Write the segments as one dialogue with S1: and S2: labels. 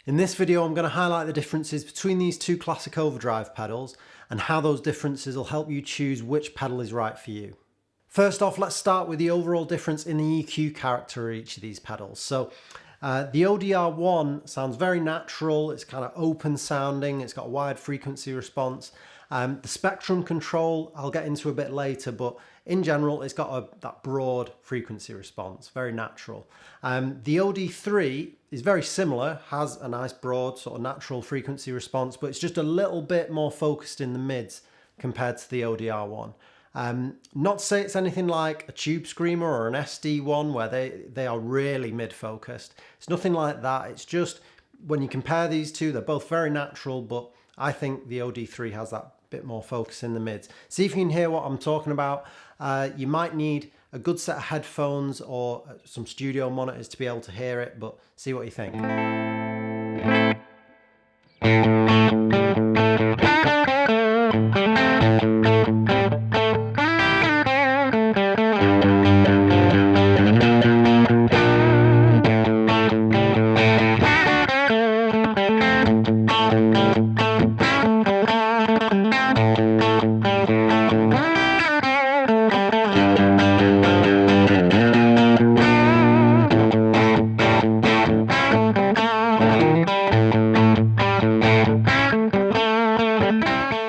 S1: In this video, I'm going to highlight the differences between these two classic overdrive pedals and how those differences will help you choose which pedal is right for you. First off, let's start with the overall difference in the EQ character of each of these pedals. So the ODR-1 sounds very natural, it's kind of open sounding, it's got a wide frequency response. The spectrum control I'll get into a bit later, but in general it's got that broad frequency response, very natural. The OD-3 is very similar, has a nice broad sort of natural frequency response, but it's just a little bit more focused in the mids compared to the ODR-1. Not to say it's anything like a Tubescreamer or an SD1 where they are really mid-focused. It's nothing like that. It's just when you compare these two, they're both very natural, but I think the OD-3 has that bit more focus in the mids. See if you can hear what I'm talking about. You might need a good set of headphones or some studio monitors to be able to hear it, but see what you think.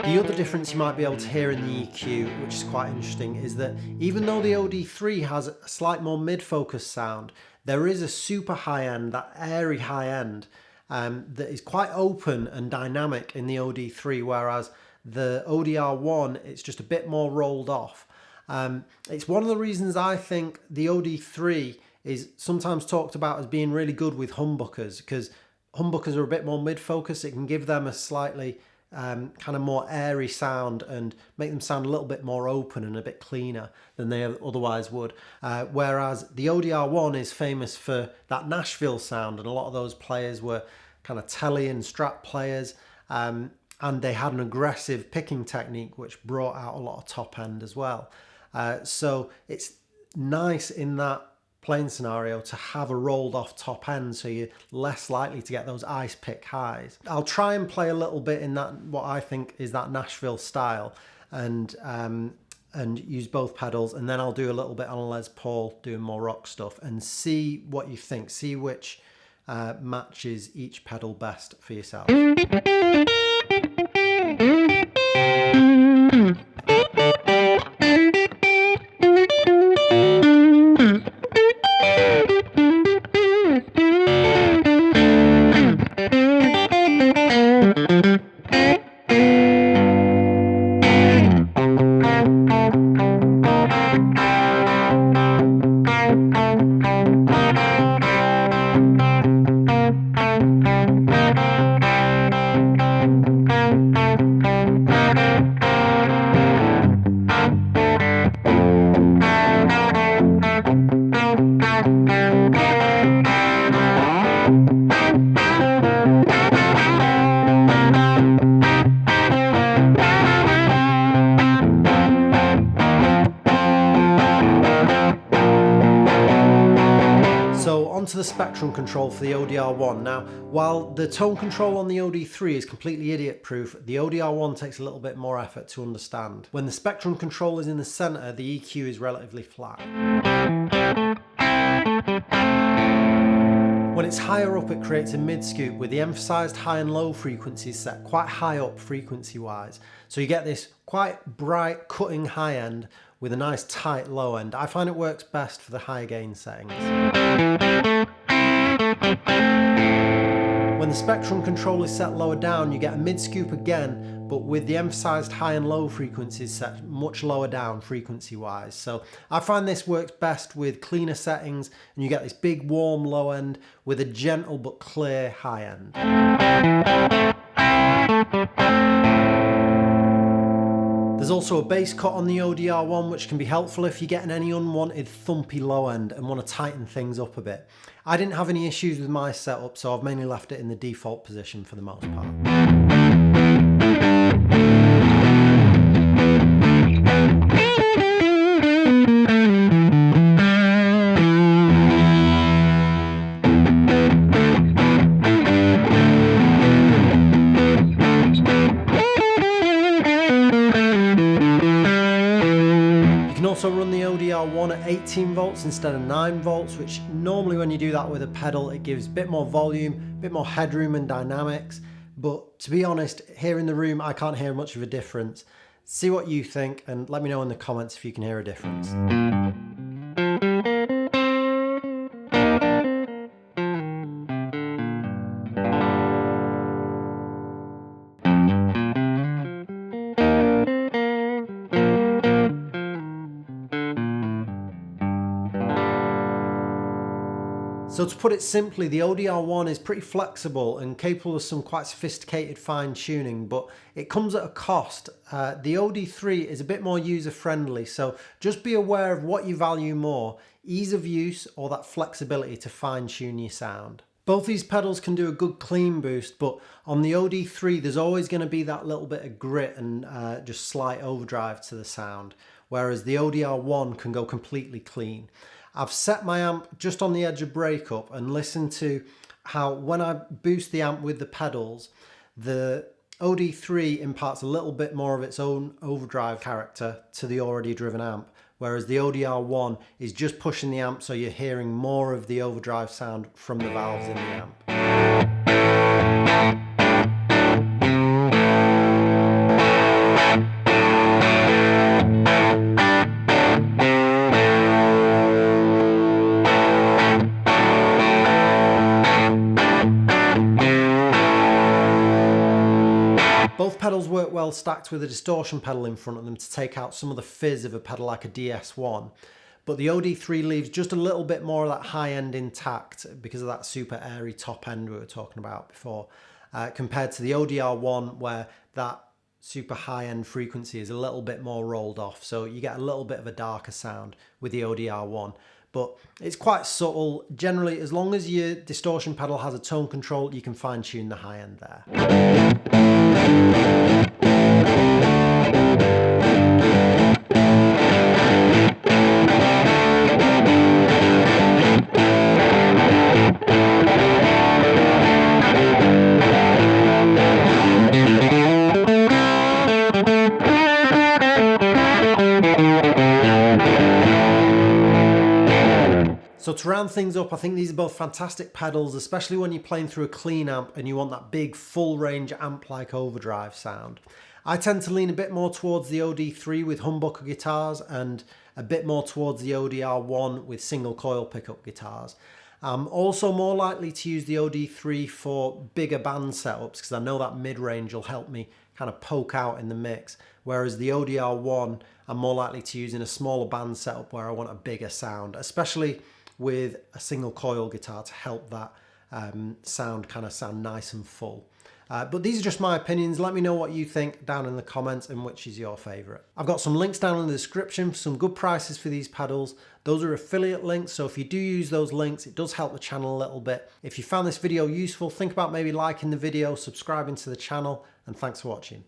S1: The other difference you might be able to hear in the EQ, which is quite interesting, is that even though the OD-3 has a slight more mid-focus sound, there is a super high end, that airy high end, that is quite open and dynamic in the OD-3, whereas the ODR-1, it's just a bit more rolled off. It's one of the reasons I think the OD-3 is sometimes talked about as being really good with humbuckers, because humbuckers are a bit more mid-focus. It can give them a slightly kind of more airy sound and make them sound a little bit more open and a bit cleaner than they otherwise would. Whereas the ODR-1 is famous for that Nashville sound, and a lot of those players were kind of telly and Strat players, and they had an aggressive picking technique which brought out a lot of top end as well. So it's nice in that playing scenario to have a rolled off top end, so you're less likely to get those ice pick highs. I'll try and play a little bit in that, what I think is that Nashville style, and use both pedals, and then I'll do a little bit on a Les Paul doing more rock stuff and see what you think, see which matches each pedal best for yourself. Onto the spectrum control for the ODR-1. Now, while the tone control on the OD-3 is completely idiot-proof, the ODR-1 takes a little bit more effort to understand. When the spectrum control is in the center, the EQ is relatively flat. When it's higher up, it creates a mid-scoop with the emphasized high and low frequencies set quite high up frequency-wise. So you get this quite bright, cutting high end with a nice tight low end. I find it works best for the high gain settings. When the spectrum control is set lower down, you get a mid-scoop again, but with the emphasized high and low frequencies set much lower down frequency-wise. So I find this works best with cleaner settings, and you get this big warm low end with a gentle but clear high end. There's also a bass cut on the ODR-1 which can be helpful if you're getting any unwanted thumpy low end and want to tighten things up a bit. I didn't have any issues with my setup, so I've mainly left it in the default position for the most part. at 18 volts instead of 9 volts, which normally when you do that with a pedal, it gives a bit more volume, a bit more headroom and dynamics. But to be honest, here in the room, I can't hear much of a difference. See what you think and let me know in the comments if you can hear a difference. So to put it simply, the ODR-1 is pretty flexible and capable of some quite sophisticated fine tuning, but it comes at a cost. The OD-3 is a bit more user-friendly, so just be aware of what you value more, ease of use or that flexibility to fine tune your sound. Both these pedals can do a good clean boost, but on the OD-3 there's always going to be that little bit of grit and just slight overdrive to the sound, whereas the ODR-1 can go completely clean. I've set my amp just on the edge of breakup and listened to how when I boost the amp with the pedals, the OD-3 imparts a little bit more of its own overdrive character to the already driven amp, whereas the ODR-1 is just pushing the amp so you're hearing more of the overdrive sound from the valves in the amp. Both pedals work well stacked with a distortion pedal in front of them to take out some of the fizz of a pedal like a DS1, but the OD-3 leaves just a little bit more of that high end intact because of that super airy top end we were talking about before, compared to the ODR-1 where that super high end frequency is a little bit more rolled off, so you get a little bit of a darker sound with the ODR-1. But it's quite subtle. Generally, as long as your distortion pedal has a tone control, you can fine tune the high end there. So to round things up, I think these are both fantastic pedals, especially when you're playing through a clean amp and you want that big full range amp-like overdrive sound. I tend to lean a bit more towards the OD-3 with humbucker guitars and a bit more towards the ODR-1 with single coil pickup guitars. I'm also more likely to use the OD-3 for bigger band setups because I know that mid-range will help me kind of poke out in the mix, whereas the ODR-1 I'm more likely to use in a smaller band setup where I want a bigger sound, especially with a single coil guitar to help that sound nice and full. But these are just my opinions. Let me know what you think down in the comments and which is your favorite. I've got some links down in the description for some good prices for these pedals. Those are affiliate links, so if you do use those links, it does help the channel a little bit. If you found this video useful, think about maybe liking the video, subscribing to the channel, and thanks for watching.